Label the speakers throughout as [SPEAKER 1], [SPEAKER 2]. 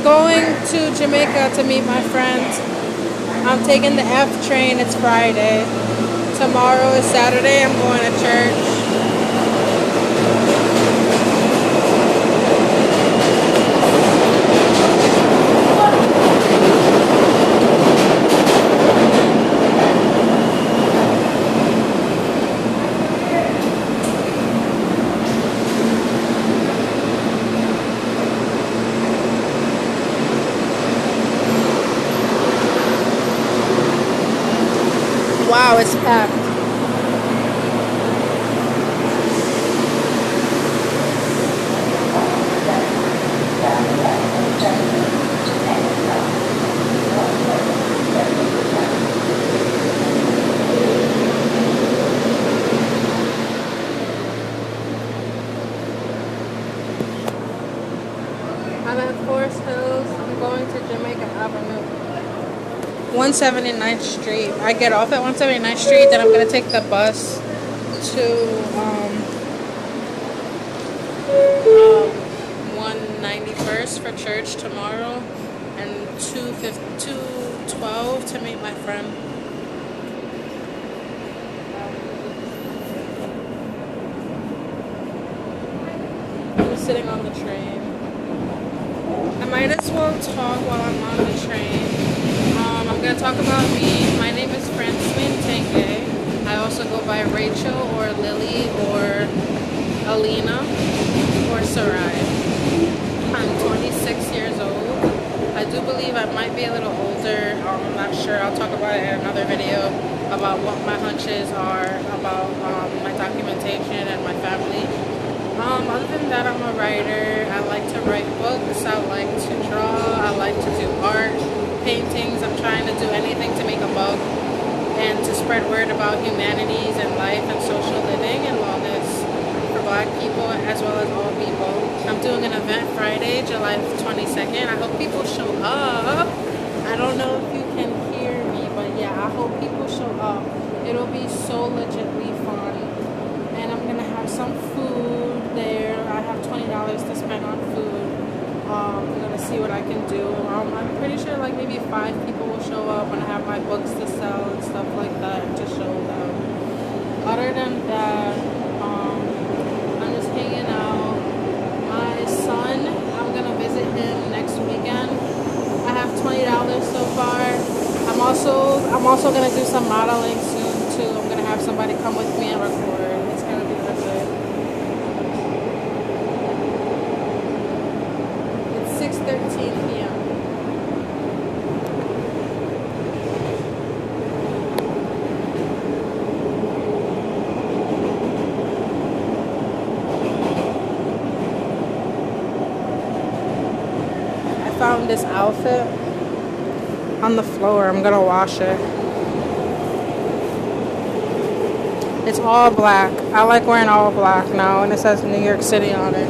[SPEAKER 1] going to Jamaica to meet my friends. I'm taking the F train. It's Friday. Tomorrow is Saturday. I'm going to church. Wow, it's packed. I'm at Forest Hills. I'm going to Jamaica Avenue. 179th Street. I get off at 179th Street, then I'm going to take the bus to 191st for church tomorrow, and 212 to meet my friend. I'm sitting on the train. I might as well talk while I'm on the train. I'm going to talk about me. My name is Francine Tenge. I also go by Rachel or Lily or Alina or Sarai. I'm 26 years old. I do believe I might be a little older. I'm not sure. I'll talk about it in another video about what my hunches are about my documentation and my family. Other than that, I'm a writer. I like to write books. I like to draw. I like to do art, paintings. I'm trying to do anything to make a buck and to spread word about humanities and life and social living and wellness for Black people as well as all people. I'm doing an event Friday, July 22nd. I hope people show up. I don't know if you can hear me, but yeah, I hope people show up. It'll be so legitly fun. And I'm gonna have some food there. I have $20 to spend on food. I'm gonna see what I can do. I'm pretty sure like maybe 5 people will show up when I have my books to sell and stuff like that to show them. Other than that, I'm just hanging out. My son, I'm gonna visit him next weekend. I have $20 so far. I'm also gonna do some modeling soon too. I'm gonna have somebody come with me and record. It's gonna be really good. It's 6:13 p.m. I found this outfit on the floor. I'm gonna wash it. It's all black. I like wearing all black now, and it says New York City on it.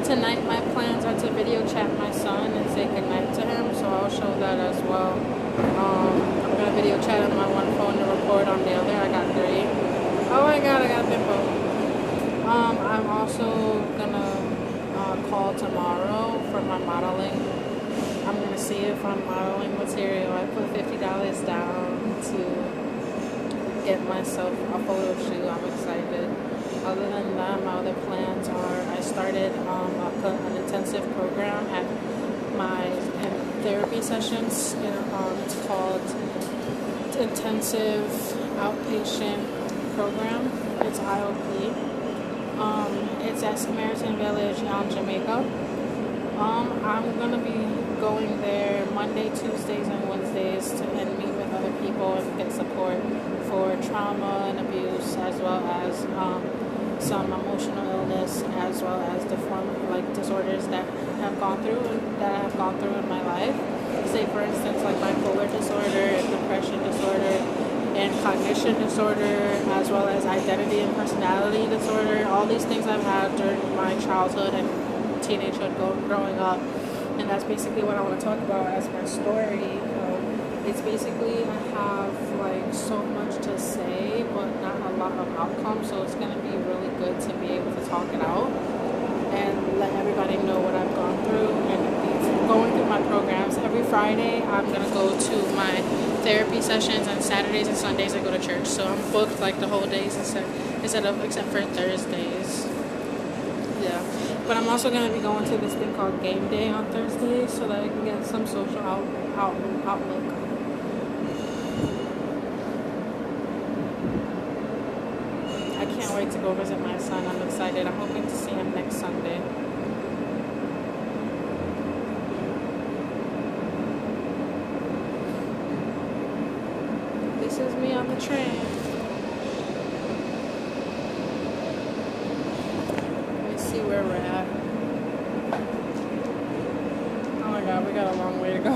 [SPEAKER 1] Tonight my plans are to video chat my son and say goodnight to him, so I'll show that as well. I'm gonna video chat on my one phone and record on the other. I got 3. Oh my god, I got a pimple. I'm also gonna call tomorrow for my modeling. I'm gonna see if I'm modeling material. I put $50 down to get myself a photo shoot. I'm excited. Other than that, my other plans are I started an intensive program at my therapy sessions. It's called Intensive Outpatient Program. It's IOP. It's at Samaritan Village on Jamaica. I'm going to be going there Monday, Tuesdays, and Wednesdays and meet with other people and get support for trauma and abuse, as well as some emotional illness, as well as disorders that I have gone through in my life. Say, for instance, like bipolar disorder, depression disorder, and cognition disorder, as well as identity and personality disorder. All these things I've had during my childhood and teenagehood growing up. And that's basically what I want to talk about as my story. It's basically I have so much to say, but not a lot of outcome. So it's going to be really good to be able to talk it out and let everybody know what I've gone through and going through my programs. Every Friday, I'm going to go to my therapy sessions, and Saturdays and Sundays I go to church. So I'm booked the whole days except for Thursdays. Yeah. But I'm also going to be going to this thing called Game Day on Thursday so that I can get some social outlook. I can't wait to go visit my son. I'm excited. I'm hoping to see him next Sunday. This is me on the train. See where we're at. Oh my god, we got a long way to go.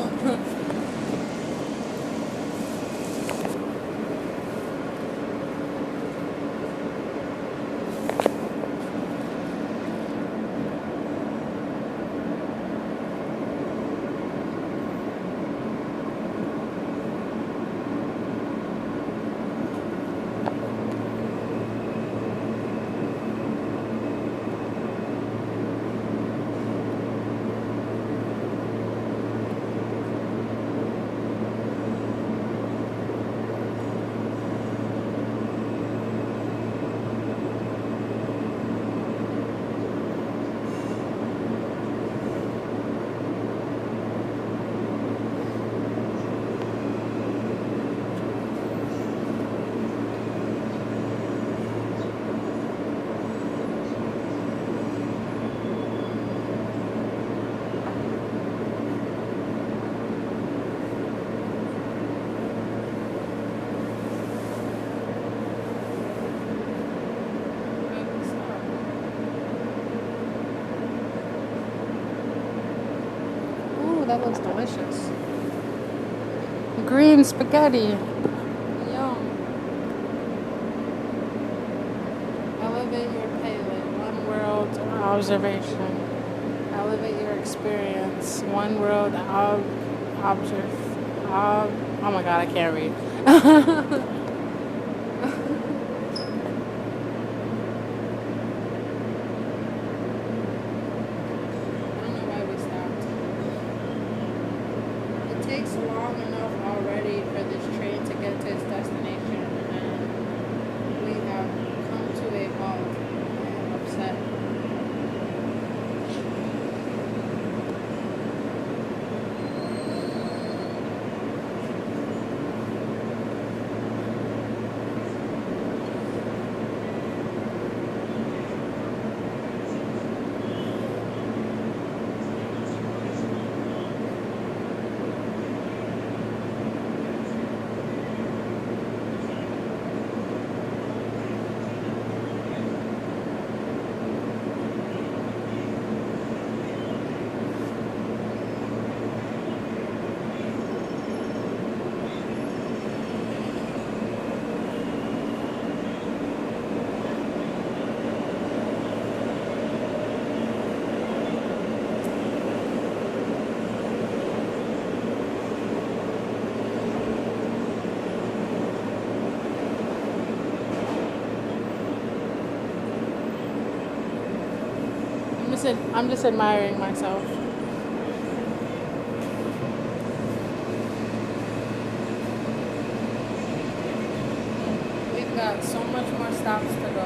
[SPEAKER 1] That looks delicious. Green spaghetti. Yum. Elevate your palate. One world observation. Elevate your experience. One world oh my god, I can't read. Takes long enough already for this train to get to its destination, and we have come to a halt. I am upset. I'm just admiring myself. We've got so much more stops to go.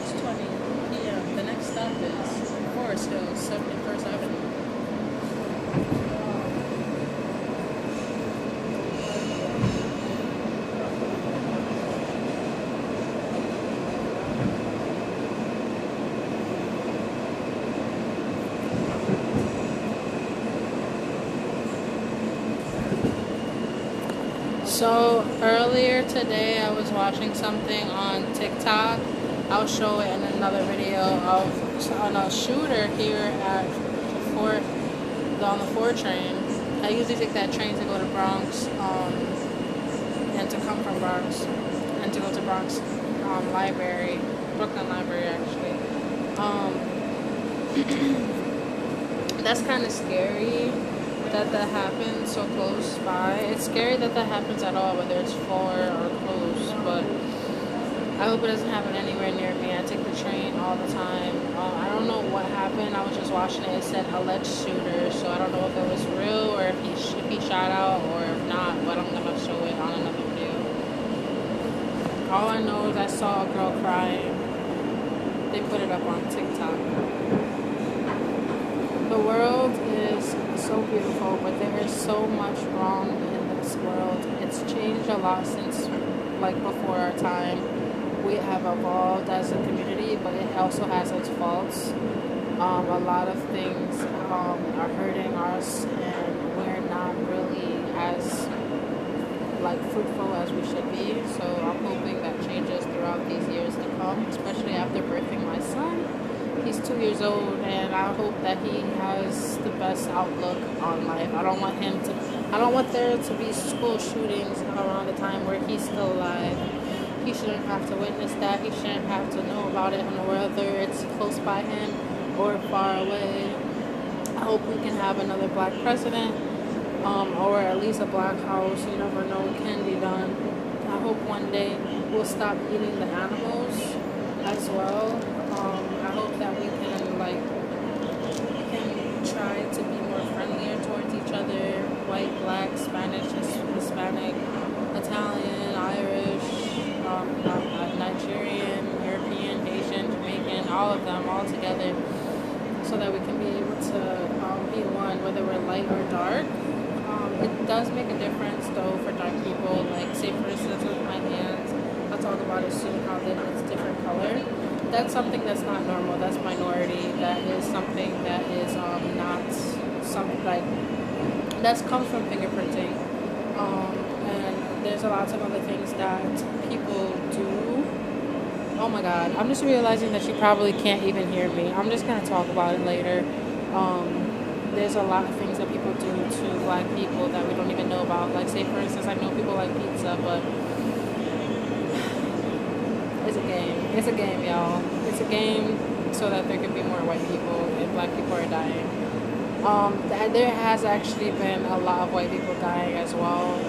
[SPEAKER 1] 6:20 p.m. The next stop is Forest Hills, 71st Avenue. So earlier today I was watching something on TikTok. I'll show it in another video of on a shooter here at on the 4 train. I usually take that train to go to Bronx and to come from Bronx and to go to Bronx Library, Brooklyn Library actually. That's kind of scary that happens so close by. It's scary that happens at all, whether it's far or close, but I hope it doesn't happen anywhere near me. I take the train all the time. I don't know what happened. I was just watching it. It said alleged shooter, so I don't know if it was real or if he shot out or if not, but I'm gonna show it on another video. All I know is I saw a girl crying. They put it up on TikTok. The world is so beautiful, but there is so much wrong in this world. It's changed a lot since before our time. We have evolved as a community, but it also has its faults. A lot of things are hurting us, and we're not really as fruitful as we should be. So I'm hoping that changes throughout these years to come, especially after birthing my son. He's 2 years old, and I hope that he has the best outlook on life. I don't want there to be school shootings around the time where he's still alive. He shouldn't have to witness that. He shouldn't have to know about it, whether it's close by him or far away. I hope we can have another black president, or at least a black house. You never know, it can be done. I hope one day we'll stop eating the animals as well. I hope that we can try to be more friendlier towards each other. White, black, Spanish, Hispanic, Italian, Irish, Nigerian, European, Asian, Jamaican, all of them all together, so that we can be able to be one, whether we're light or dark. It does make a difference though for dark people. Say for instance with my hands, I'll talk about it soon, how it's different color. That's something that's not normal. That's minority. That is something that is not something that's comes from fingerprinting. And there's lots of other things that people do. Oh my God, I'm just realizing that you probably can't even hear me. I'm just gonna talk about it later. There's a lot of things that people do to black people that we don't even know about. Say for instance, I know people like pizza, but it's a game. It's a game, y'all. It's a game so that there can be more white people and black people are dying. There has actually been a lot of white people dying as well,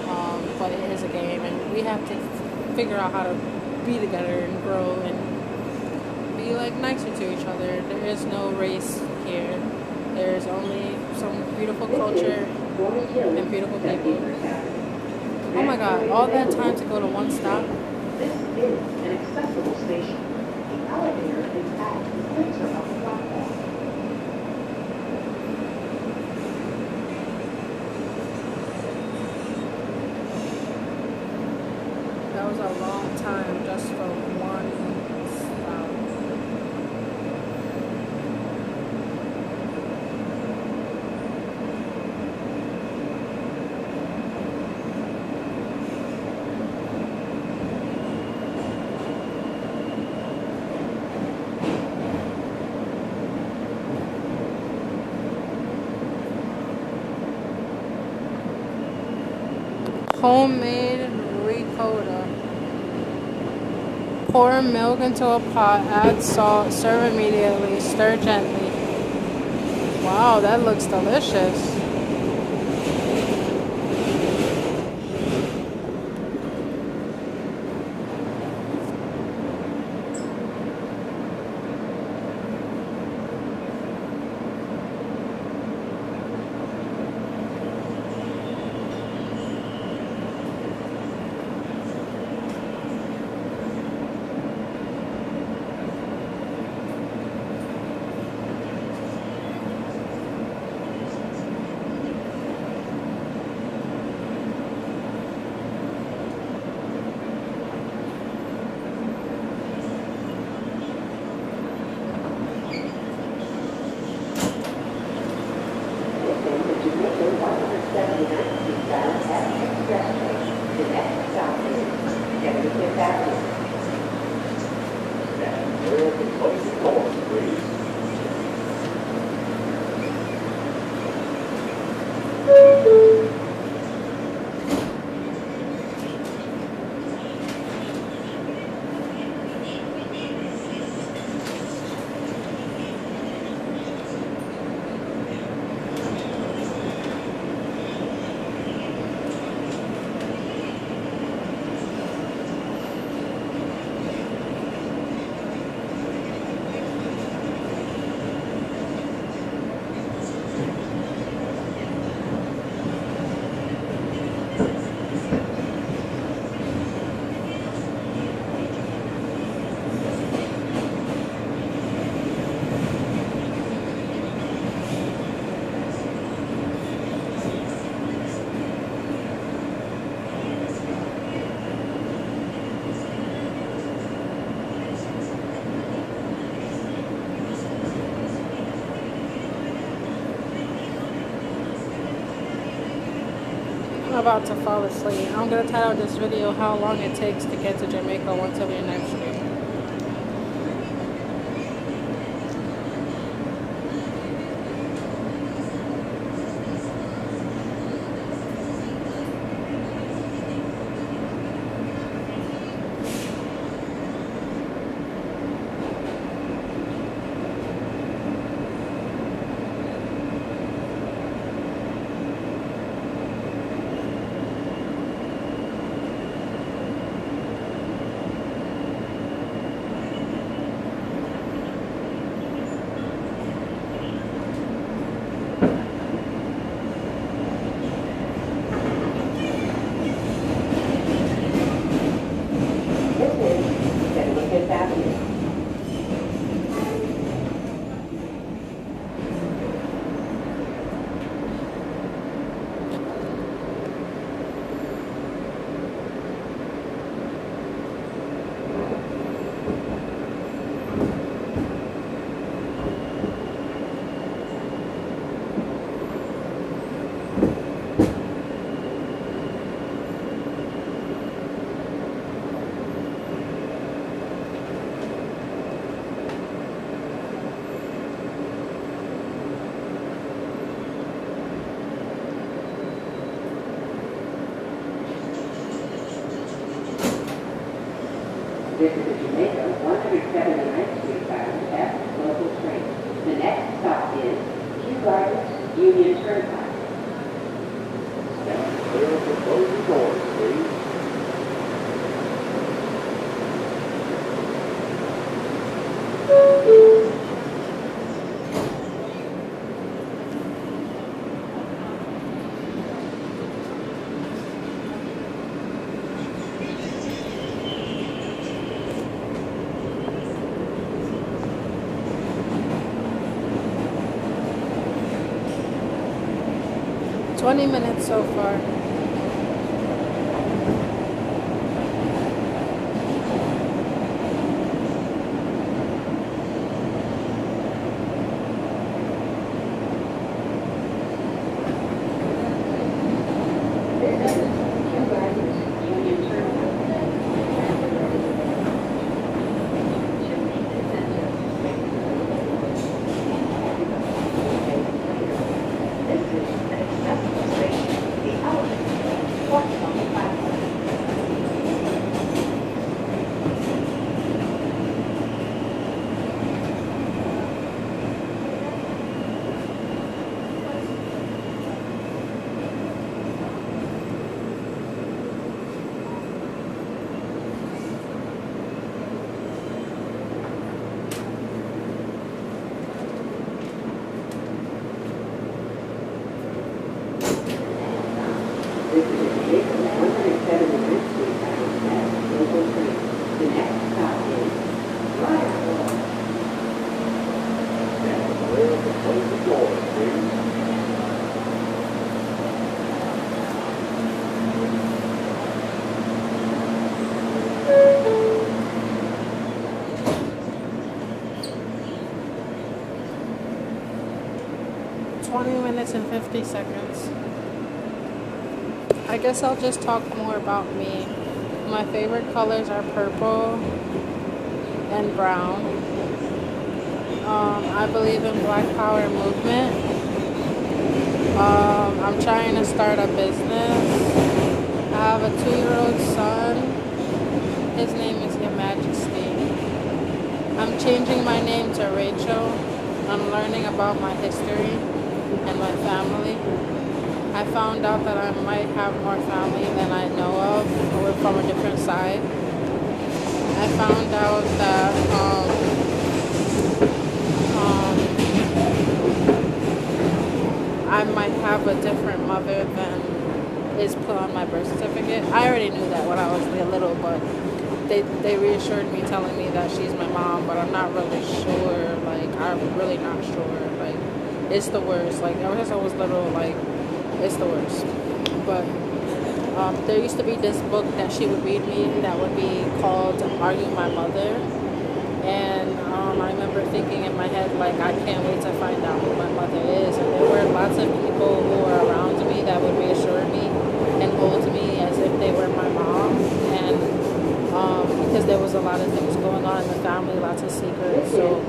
[SPEAKER 1] but it is a game, and we have to figure out how to be together and grow and be nicer to each other. There is no race here. There's only some beautiful culture and beautiful people. Oh my God, all that time to go to one stop.
[SPEAKER 2] This is an accessible station. The elevator is at the center of the platform.
[SPEAKER 1] That was a long time just for one stop. Homemade ricotta. Pour milk into a pot, add salt, serve immediately, stir gently. Wow, that looks delicious. about to fall asleep. I'm gonna title this video how long it takes to get to Jamaica 179th Street.
[SPEAKER 2] Fifth Avenue. 179th Street bound F local train. The next stop is Queens Blvd Union Turnpike. Stand clear of the closing doors, please.
[SPEAKER 1] $20 minutes so far.
[SPEAKER 2] This is Jamaica 179th Street bound F local train. The next stop is Roosevelt Ave.
[SPEAKER 3] Stand clear of the closing doors, please.
[SPEAKER 1] Minutes and 50 seconds. I guess I'll just talk more about me. My favorite colors are purple and brown. I believe in Black Power movement. I'm trying to start a business. I have a 2-year-old son. His name is Your Majesty. I'm changing my name to Rachel. I'm learning about my history and my family. I found out that I might have more family than I know of. We're from a different side. I found out that I might have a different mother than is put on my birth certificate. I already knew that when I was little, but they reassured me, telling me that she's my mom, but I'm not really sure. Like, I'm really not sure. Like, it's the worst. Like, ever since I was little, like, it's the worst. But there used to be this book that she would read me that would be called Arguing My Mother. And I remember thinking in my head, like, I can't wait to find out who my mother is. And there were lots of people who were around me that would reassure me and because there was a lot of things going on in the family, lots of secrets. So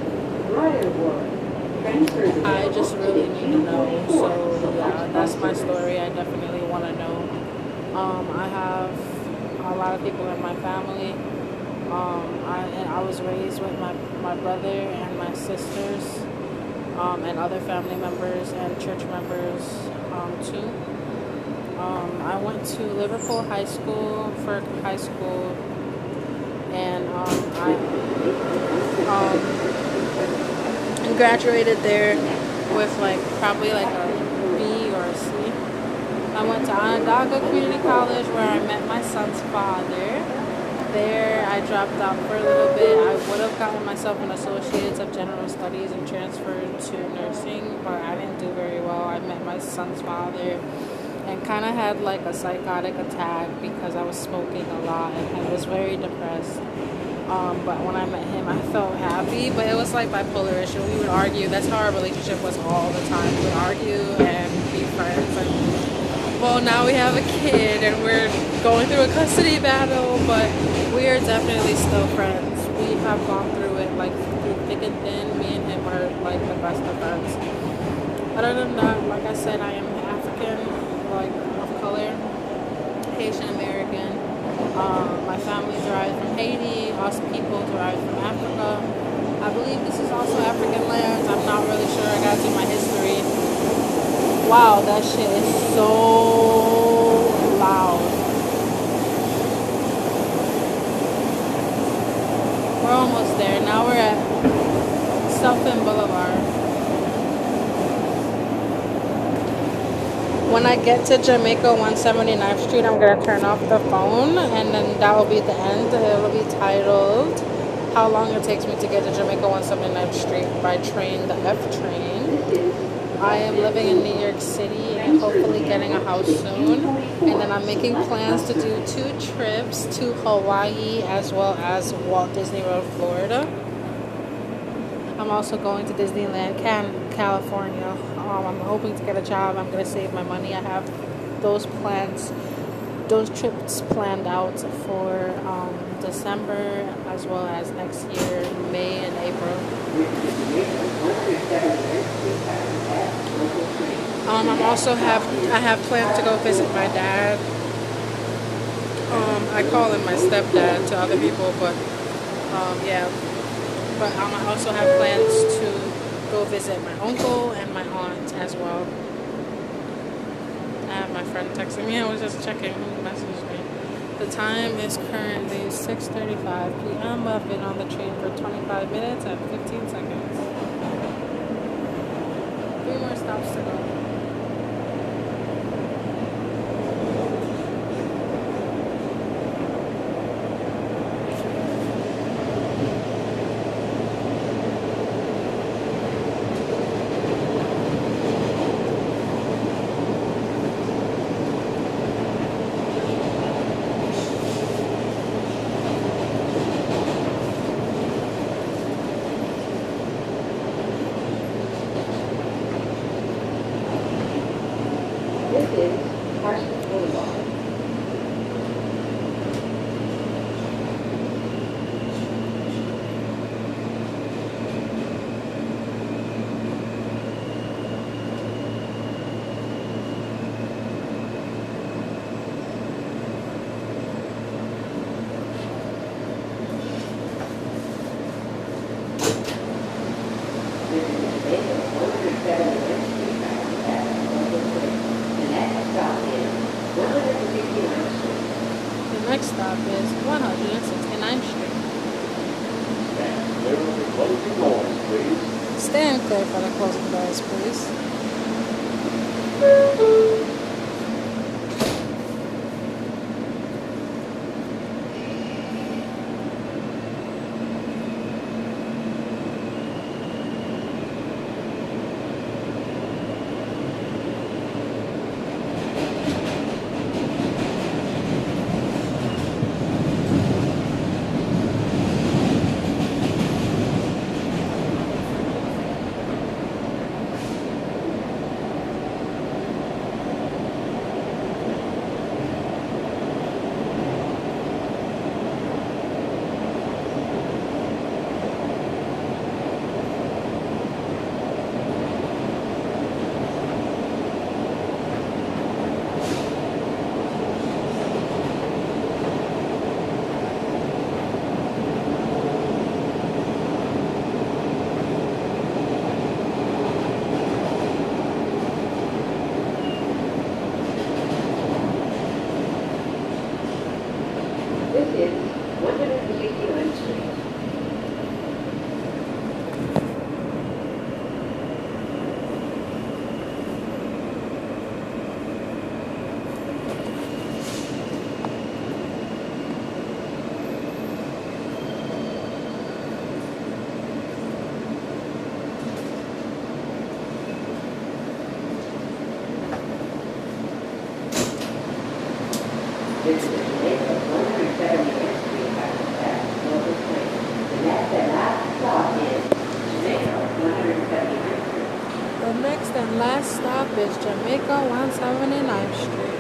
[SPEAKER 1] I just really need to know. So yeah, that's my story. I definitely want to know. I have a lot of people in my family. I was raised with my brother and my sisters, and other family members and church members too. I went to Liverpool High School for high school, and I graduated there with like probably like a B or a C. I went to Onondaga Community College where I met my son's father. There I dropped out for a little bit. I would have gotten myself an Associates of General Studies and transferred to nursing, but I didn't do very well. I met my son's father and kind of had like a psychotic attack because I was smoking a lot and I was very depressed. But when I met him, I felt happy, but it was like bipolar issue. We would argue. That's how our relationship was all the time. We would argue and be friends. And, well, now we have a kid and we're going through a custody battle, but we are definitely still friends. We have gone through it like through thick and thin. Me and him are like the best of friends. Other than that, like I said, I am African, like of color, Haitian American. My family derived from Haiti. Us people derived from Africa. I believe this is also African lands. I'm not really sure. I gotta do my history. Wow, that shit is so loud. We're almost there. Now we're at Southend Boulevard. When I get to Jamaica 179th Street, I'm going to turn off the phone, and then that will be the end. It will be titled, How Long It Takes Me to Get to Jamaica 179th Street by Train, the F train. I am living in New York City and hopefully getting a house soon. And then I'm making plans to do 2 trips to Hawaii as well as Walt Disney World, Florida. I'm also going to Disneyland, California. I'm hoping to get a job. I'm going to save my money. I have those trips planned out for December as well as next year, May and April. I have plans to go visit my dad. I call him my stepdad to other people, but yeah. But I also have plans to go visit my uncle and my aunt as well. I have my friend texting me. I was just checking who messaged me. The time is currently 6:35 p.m. I've been on the train for 25 minutes and 15 seconds. 3 more stops to go. Next stop is 169th Street. Stand clear for the closing doors, please. Last stop is Jamaica 179th Street.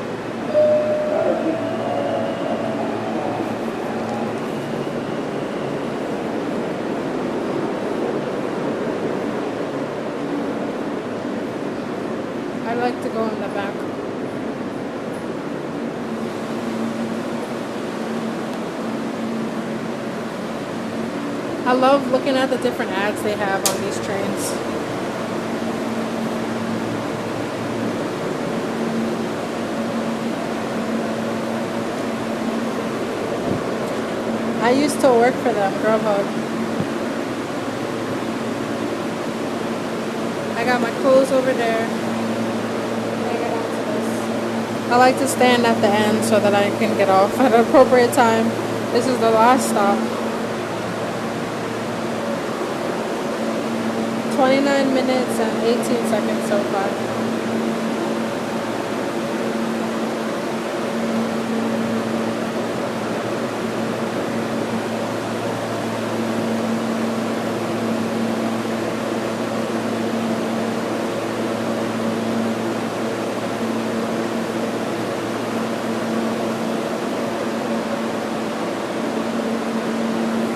[SPEAKER 1] I like to go in the back. I love looking at the different ads they have on these trains. I used to work for them, Grubhub. I got my clothes over there. I like to stand at the end so that I can get off at an appropriate time. This is the last stop. 29 minutes and 18 seconds so far.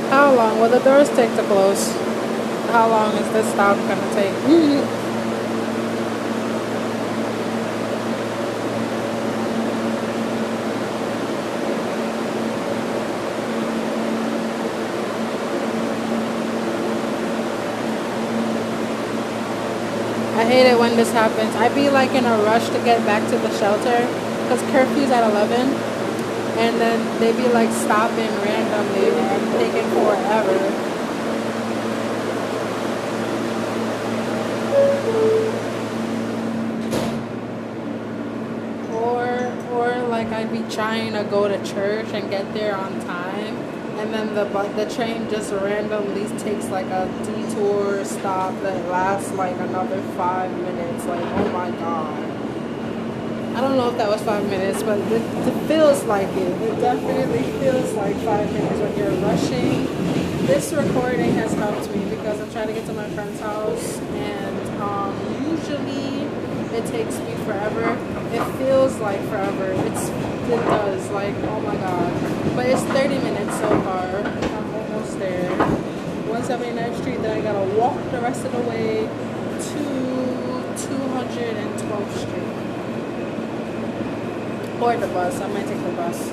[SPEAKER 1] How long will the doors take to close? How long is this stop gonna take? I hate it when this happens. I be like in a rush to get back to the shelter because curfew's at 11, and then they be like stopping randomly and taking forever. Or like I'd be trying to go to church and get there on time, and then the train just randomly takes like a detour stop that lasts like another 5 minutes. Like, oh my god. I don't know if that was 5 minutes, but it feels like it. It definitely feels like 5 minutes when you're rushing. This recording has helped me because I'm trying to get to my friend's house, and usually it takes me forever. It feels like forever. It does. Like, oh my god. But it's 30 minutes so far. I'm almost there. 179th Street. Then I gotta walk the rest of the way to 212th Street. Or the bus. I might take the bus.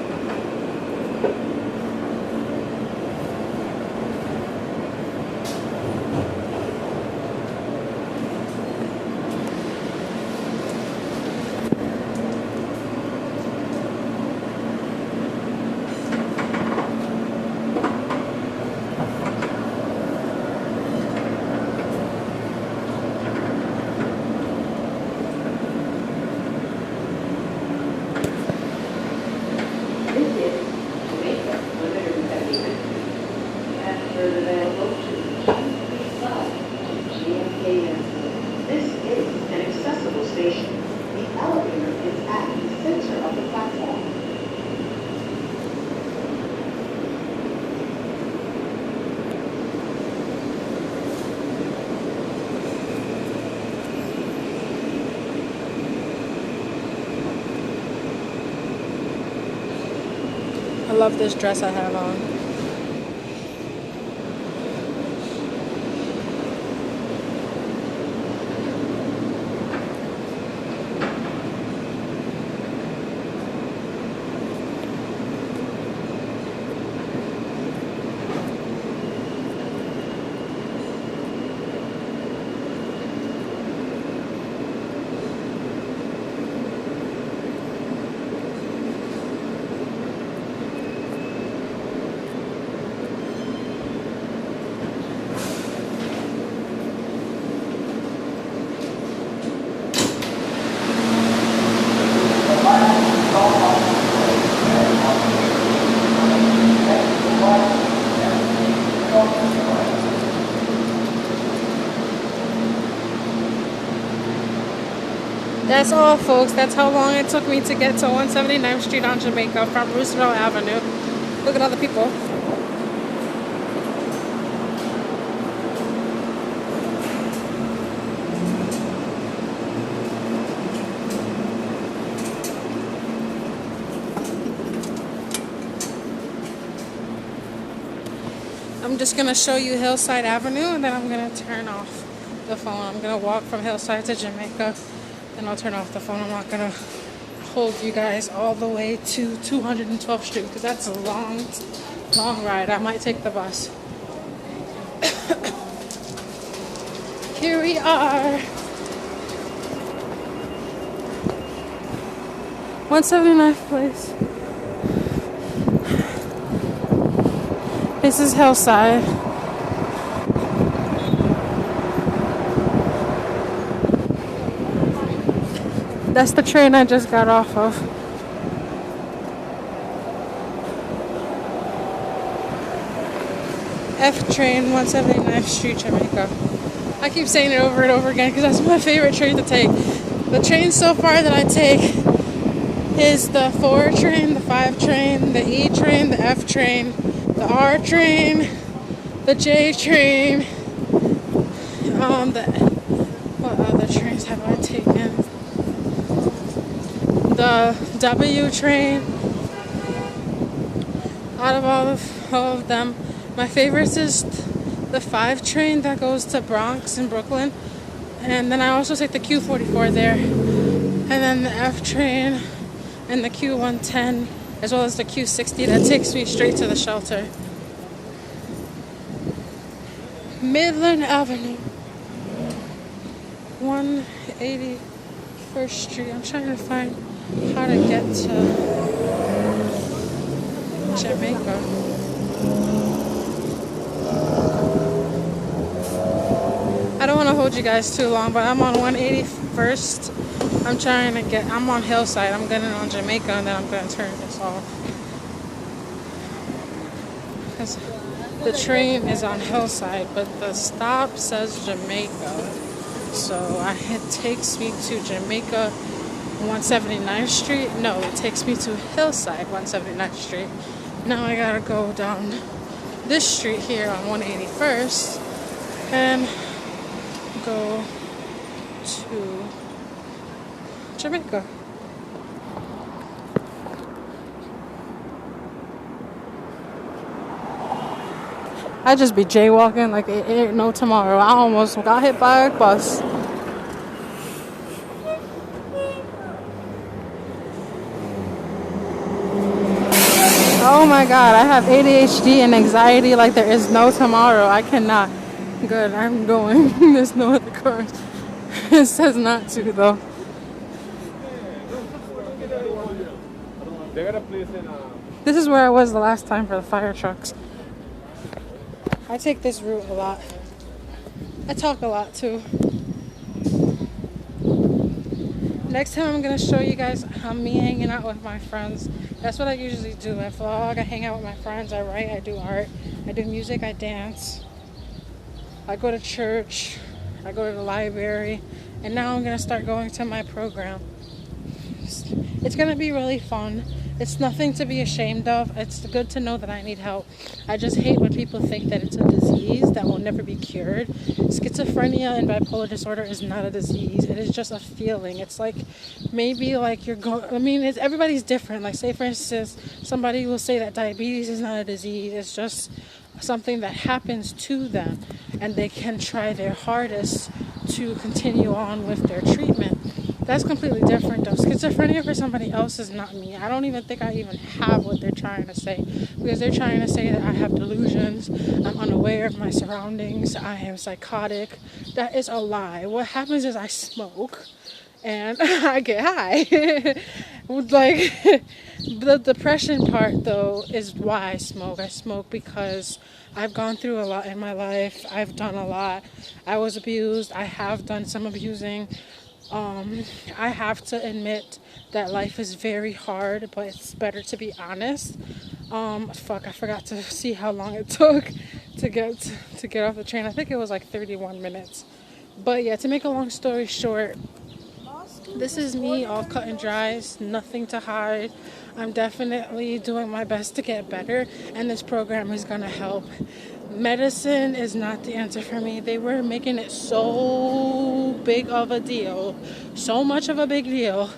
[SPEAKER 1] I love this dress I have on. That's all, folks. That's how long it took me to get to 179th Street on Jamaica from Roosevelt Avenue. Look at all the people. I'm just gonna show you Hillside Avenue, and then I'm gonna turn off the phone. I'm gonna walk from Hillside to Jamaica, then I'll turn off the phone. I'm not gonna hold you guys all the way to 212th Street because that's a long ride. I might take the bus. Here we are. 179th place. This is Hillside. That's the train I just got off of. F train, 179th Street, Jamaica. I keep saying it over and over again because that's my favorite train to take. The train so far that I take is the 4 train, the 5 train, the E train, the F train, the R train, the J train, what other trains have I taken? The W train. Out of all of them, my favorite is the 5 train that goes to Bronx and Brooklyn, and then I also take the Q44 there, and then the F train and the Q110, as well as the Q60 that takes me straight to the shelter. Midland Avenue, 181st Street. I'm trying to find how to get to Jamaica. I don't want to hold you guys too long, but I'm on 181st. I'm on Hillside. I'm getting on Jamaica, and then I'm going to turn this off. Because the train is on Hillside, but the stop says Jamaica. So it takes me to Jamaica 179th Street. No, it takes me to Hillside 179th Street. Now I gotta go down this street here on 181st and go to Jamaica. I just be jaywalking like it ain't no tomorrow. I almost got hit by a bus. Oh my god, I have ADHD and anxiety like there is no tomorrow. I cannot. Good, I'm going. There's no other cars. It says not to though. This is where I was the last time for the fire trucks. I take this route a lot. I talk a lot too. Next time I'm going to show you guys me hanging out with my friends. That's what I usually do. I vlog, I hang out with my friends, I write, I do art, I do music, I dance. I go to church, I go to the library, and now I'm going to start going to my program. It's going to be really fun. It's nothing to be ashamed of. It's good to know that I need help. I just hate when people think that it's a disease that will never be cured. Schizophrenia and bipolar disorder is not a disease. It is just a feeling. It's like maybe like you're going... I mean, everybody's different. Like say, for instance, somebody will say that diabetes is not a disease. It's just something that happens to them. And they can try their hardest to continue on with their treatment. That's completely different though. Schizophrenia for somebody else is not me. I don't even think I even have what they're trying to say. Because they're trying to say that I have delusions, I'm unaware of my surroundings, I am psychotic. That is a lie. What happens is I smoke and I get high. Like, the depression part though is why I smoke. I smoke because I've gone through a lot in my life. I've done a lot. I was abused. I have done some abusing. I have to admit that life is very hard, but it's better to be honest. I forgot to see how long it took to get off the train. I think it was like 31 minutes. But yeah, to make a long story short, this is me all cut and dry, nothing to hide. I'm definitely doing my best to get better, and this program is gonna help. Medicine is not the answer for me. They were making it so big of a deal, so much of a big deal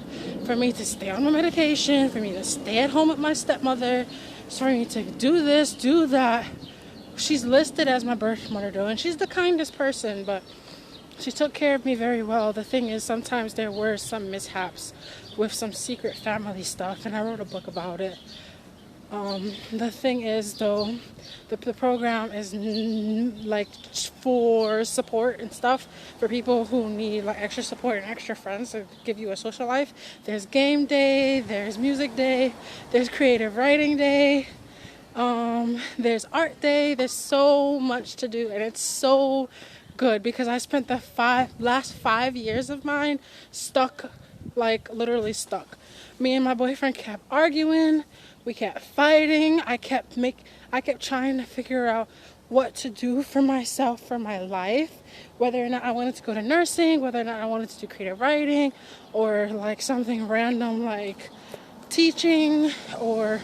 [SPEAKER 1] for me to stay on my medication, for me to stay at home with my stepmother, for me to do this, do that. she's listed as my birth mother though, and she's the kindest person, but she took care of me very well. The thing is, sometimes there were some mishaps with some secret family stuff, and I wrote a book about it. The thing is, though, the program is like for support and stuff for people who need like extra support and extra friends to give you a social life. There's game day, there's music day, there's creative writing day, there's art day. There's so much to do, and it's so good because I spent the last 5 years of mine stuck, like literally stuck. Me and my boyfriend kept arguing. We kept fighting. I kept trying to figure out what to do for myself, for my life, whether or not I wanted to go to nursing, whether or not I wanted to do creative writing, or like something random like teaching, or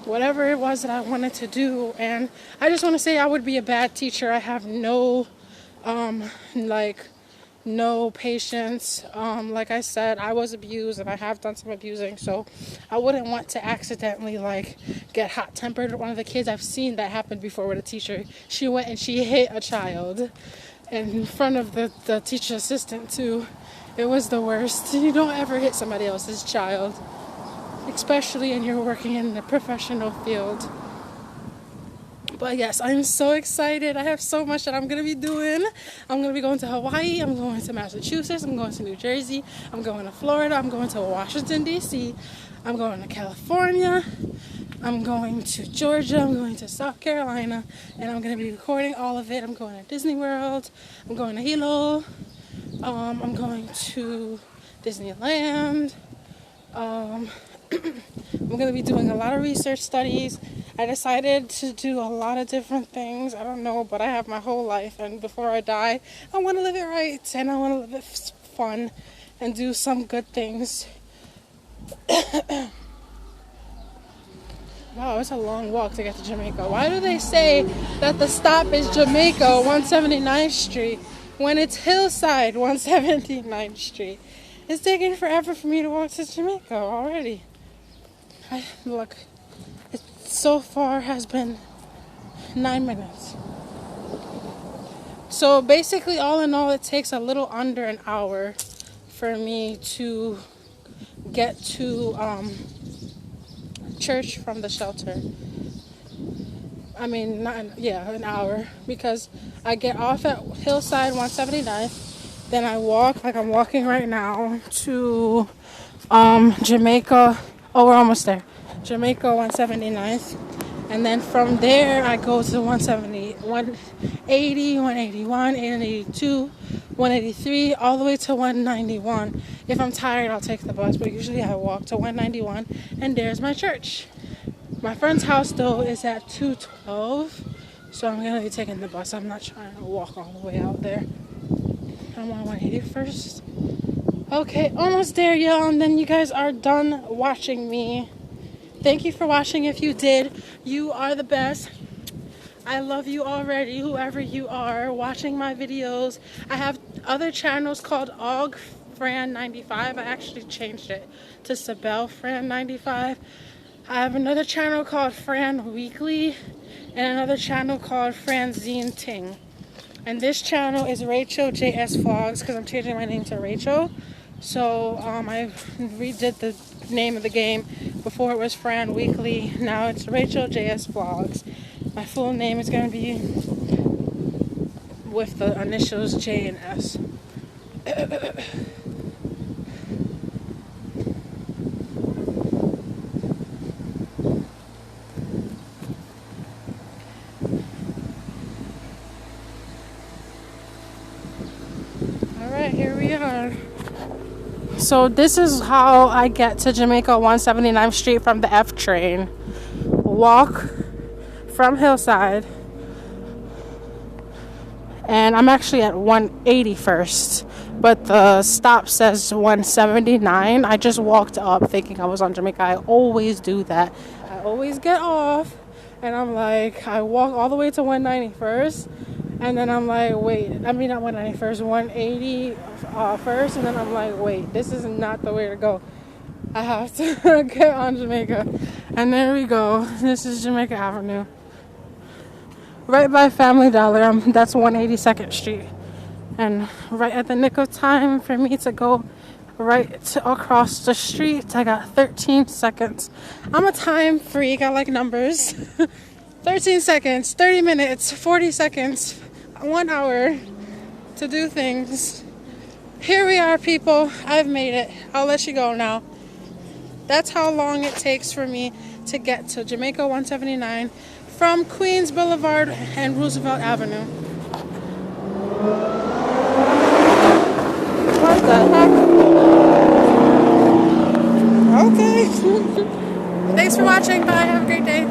[SPEAKER 1] whatever it was that I wanted to do. And I just want to say I would be a bad teacher. I have no patience. Like I said, I was abused and I have done some abusing, so I wouldn't want to accidentally like get hot tempered with one of the kids. I've seen that happen before with a teacher. She went and she hit a child in front of the teacher assistant too. It was the worst. You don't ever hit somebody else's child, especially when you're working in the professional field. But yes, I'm so excited. I have so much that I'm going to be doing. I'm going to be going to Hawaii. I'm going to Massachusetts. I'm going to New Jersey. I'm going to Florida. I'm going to Washington, D.C. I'm going to California. I'm going to Georgia. I'm going to South Carolina. And I'm going to be recording all of it. I'm going to Disney World. I'm going to Hilo. I'm going to Disneyland. I'm going to be doing a lot of research studies. I decided to do a lot of different things. I don't know, but I have my whole life, and before I die, I want to live it right, and I want to live it fun and do some good things. Wow, it's a long walk to get to Jamaica. Why do they say that the stop is Jamaica 179th Street when it's Hillside 179th Street? It's taking forever for me to walk to Jamaica already. Look, it so far has been 9 minutes. So basically, all in all, it takes a little under an hour for me to get to church from the shelter. I mean, an hour, because I get off at Hillside 179th, then I walk, like I'm walking right now, to Jamaica. Oh, we're almost there. Jamaica 179th. And then from there, I go to 170, 180, 181, 182, 183, all the way to 191. If I'm tired, I'll take the bus, but usually I walk to 191, and there's my church. My friend's house, though, is at 212, so I'm going to be taking the bus. I'm not trying to walk all the way out there. I'm on 181st. Okay, almost there, y'all, and then you guys are done watching me. Thank you for watching. If you did, you are the best. I love you already, whoever you are watching my videos. I have other channels called Fran95. I actually changed it to Sabelle Fran95. I have another channel called Fran Weekly and another channel called Franzine Ting. And this channel is Rachel JS Vlogs because I'm changing my name to Rachel. So I redid the name of the game. Before it was Fran Weekly. Now it's Rachel JS Vlogs. My full name is going to be with the initials J and S. Alright, here we are. So this is how I get to Jamaica 179th Street from the F train. Walk from Hillside. And I'm actually at 181st, but the stop says 179. I just walked up thinking I was on Jamaica. I always do that. I always get off and I'm like, I walk all the way to 191st. And then I'm like, wait, I mean not 191st, 180 first, and then I'm like, wait, this is not the way to go. I have to get on Jamaica. And there we go. This is Jamaica Avenue. right by Family Dollar. That's 182nd Street. And right at the nick of time for me to go across the street, I got 13 seconds. I'm a time freak. I like numbers. 13 seconds, 30 minutes, 40 seconds, 1 hour to do things. Here we are, people. I've made it. I'll let you go now. That's how long it takes for me to get to Jamaica 179 from Queens Boulevard and Roosevelt Avenue. What the heck? Okay. Thanks for watching. Bye. Have a great day.